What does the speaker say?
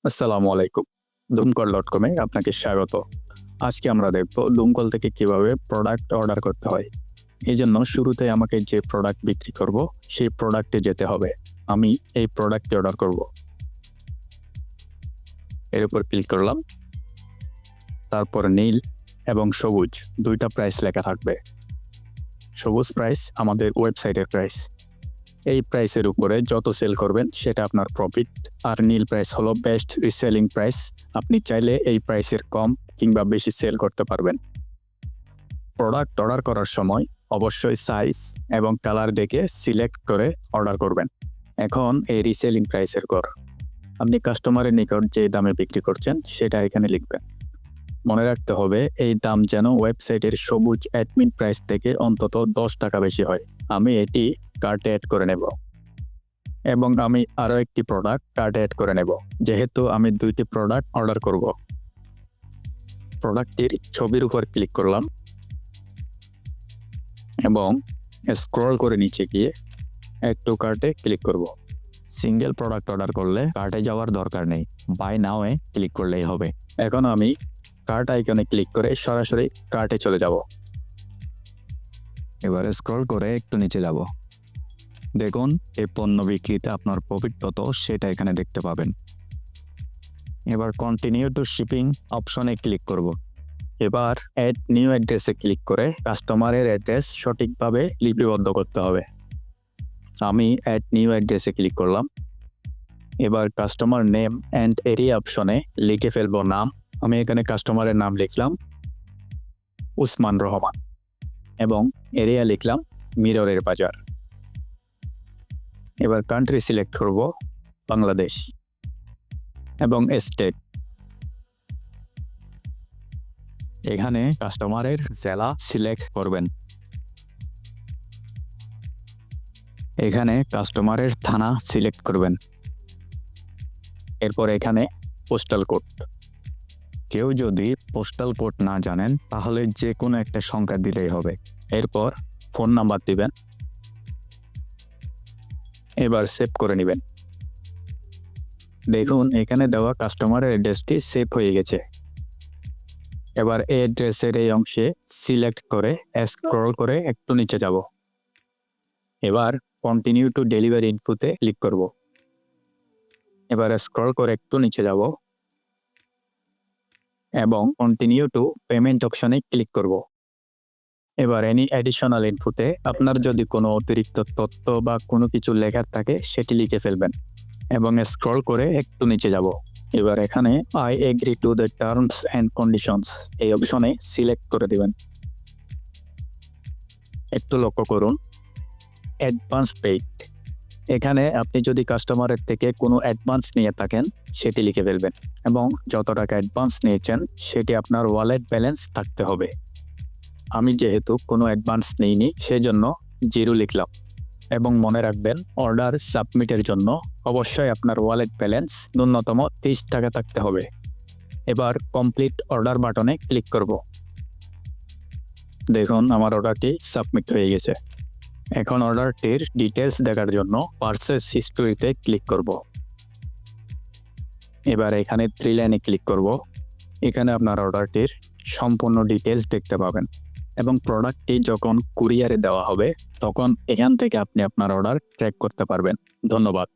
আসসালামু আলাইকুম। ধুমকল.com-এ আপনাকে স্বাগত। আজকে আমরা দেখব ধুমকল থেকে কিভাবে প্রোডাক্ট অর্ডার করতে হয়। এজন্য শুরুতে আমাকে যে প্রোডাক্ট বিক্রি করব, সেই প্রোডাক্টে যেতে হবে। আমি এই প্রোডাক্টটি অর্ডার করব। এর উপর ক্লিক করলাম। তারপর নীল এবং সবুজ ২টা প্রাইস লেখা থাকবে। সবুজ প্রাইস আমাদের ওয়েবসাইটের প্রাইস। এই প্রাইসের উপরে যত সেল করবেন সেটা আপনার প্রফিট, আর নীল প্রাইস হলো বেস্ট রিসেলিং প্রাইস। আপনি চাইলে এই প্রাইসের কম কিংবা বেশি সেল করতে পারবেন। প্রোডাক্ট অর্ডার করার সময় অবশ্যই সাইজ এবং কালার দেখে সিলেক্ট করে অর্ডার করবেন। এখন এই রিসেলিং প্রাইসের ঘর, আপনি কাস্টমারের নিকট যে দামে বিক্রি করছেন সেটা এখানে লিখবেন। মনে রাখতে হবে এই দাম যেন ওয়েবসাইটের সবুজ অ্যাডমিন প্রাইস থেকে অন্তত 10 টাকা বেশি হয়। আমি এটি কার্টে অ্যাড করে নেব এবং আমি আরও একটি প্রোডাক্ট কার্টে অ্যাড করে নেব, যেহেতু আমি 2টি প্রোডাক্ট অর্ডার করব। প্রোডাক্টটির ছবির উপর ক্লিক করলাম এবং স্ক্রল করে নিচে গিয়ে একটু কার্টে ক্লিক করব। সিঙ্গেল প্রোডাক্ট অর্ডার করলে কার্টে যাওয়ার দরকার নেই, বাই নাও-এ ক্লিক করলেই হবে। এখন আমি কার্ট আইকনে ক্লিক করে সরাসরি কার্টে চলে যাব। এবারে স্ক্রল করে একটু নিচে যাব। দেখুন এই পণ্য বিক্রিতে আপনার প্রফিট কত সেটা এখানে দেখতে পাবেন। এবার কন্টিনিউ টু শিপিং অপশনে ক্লিক করব। এবার অ্যাড নিউ অ্যাড্রেসে ক্লিক করে কাস্টমারের অ্যাড্রেস সঠিকভাবে লিপিবদ্ধ করতে হবে। আমি অ্যাড নিউ অ্যাড্রেসে ক্লিক করলাম। এবার কাস্টমার নেম অ্যান্ড এরিয়া অপশনে লিখে ফেলবো নাম। আমি এখানে কাস্টমারের নাম লিখলাম উসমান রহমান এবং এরিয়া লিখলাম মিররের বাজার। এবার কান্ট্রি সিলেক্ট করব বাংলাদেশ এবং স্টেট। এখানে কাস্টমারের জেলা সিলেক্ট করবেন। এখানে কাস্টমারের থানা সিলেক্ট করবেন। এরপর এখানে পোস্টাল কোড। কেউ যদি পোস্টাল কোড না জানেন তাহলে যে কোনো একটা সংখ্যা দিলেই হবে। এরপর ফোন নাম্বার দিবেন। এবার সেভ করে নেবেন। দেখুন এখানে দেওয়া কাস্টমারের অ্যাড্রেসটি সেভ হয়ে গেছে। এবার এই অ্যাড্রেসের এই অংশে সিলেক্ট করে স্ক্রল করে একটু নিচে যাব। এবার কন্টিনিউ টু ডেলিভারি ইনফোতে ক্লিক করব। এবার স্ক্রল করে একটু নিচে যাব এবং কন্টিনিউ টু পেমেন্ট অপশনে ক্লিক করব। এবার এনি অ্যাডিশনাল ইনফোতে আপনার যদি কোনো অতিরিক্ত তথ্য বা কোনো কিছু লেখার থাকে সেটি লিখে ফেলবেন এবং স্ক্রল করে একটু নিচে যাব। এবার এখানে I agree to the terms and conditions এই অপশনে সিলেক্ট করে দিবেন। একটু লক্ষ্য করুন অ্যাডভান্স পেইড, এখানে আপনি যদি কাস্টমারের থেকে কোনো অ্যাডভান্স নিয়ে থাকেন সেটি লিখে ফেলবেন এবং যত টাকা অ্যাডভান্স নিয়েছেন সেটি আপনার ওয়ালেট ব্যালেন্স থাকতে হবে। আমি যেহেতু কোনো অ্যাডভান্স নিইনি সেজন্য 0 লিখলাম এবং মনে রাখবেন অর্ডার সাবমিটের জন্য অবশ্যই আপনার ওয়ালেট ব্যালেন্স ন্যূনতম 30 টাকা থাকতে হবে। এবার কমপ্লিট অর্ডার বাটনে ক্লিক করব। দেখুন আমার অর্ডারটি সাবমিট হয়ে গেছে। এখন অর্ডারটির ডিটেলস দেখার জন্য পারচেজ হিস্টরিতে ক্লিক করব। এবার এখানে 3 লাইনে ক্লিক করব। এখানে আপনার অর্ডারটির সম্পূর্ণ ডিটেলস দেখতে পাবেন এবং প্রোডাক্টটি যখন কুরিয়ারে দেওয়া হবে তখন এখান থেকে আপনি আপনার অর্ডার ট্র্যাক করতে পারবেন। ধন্যবাদ।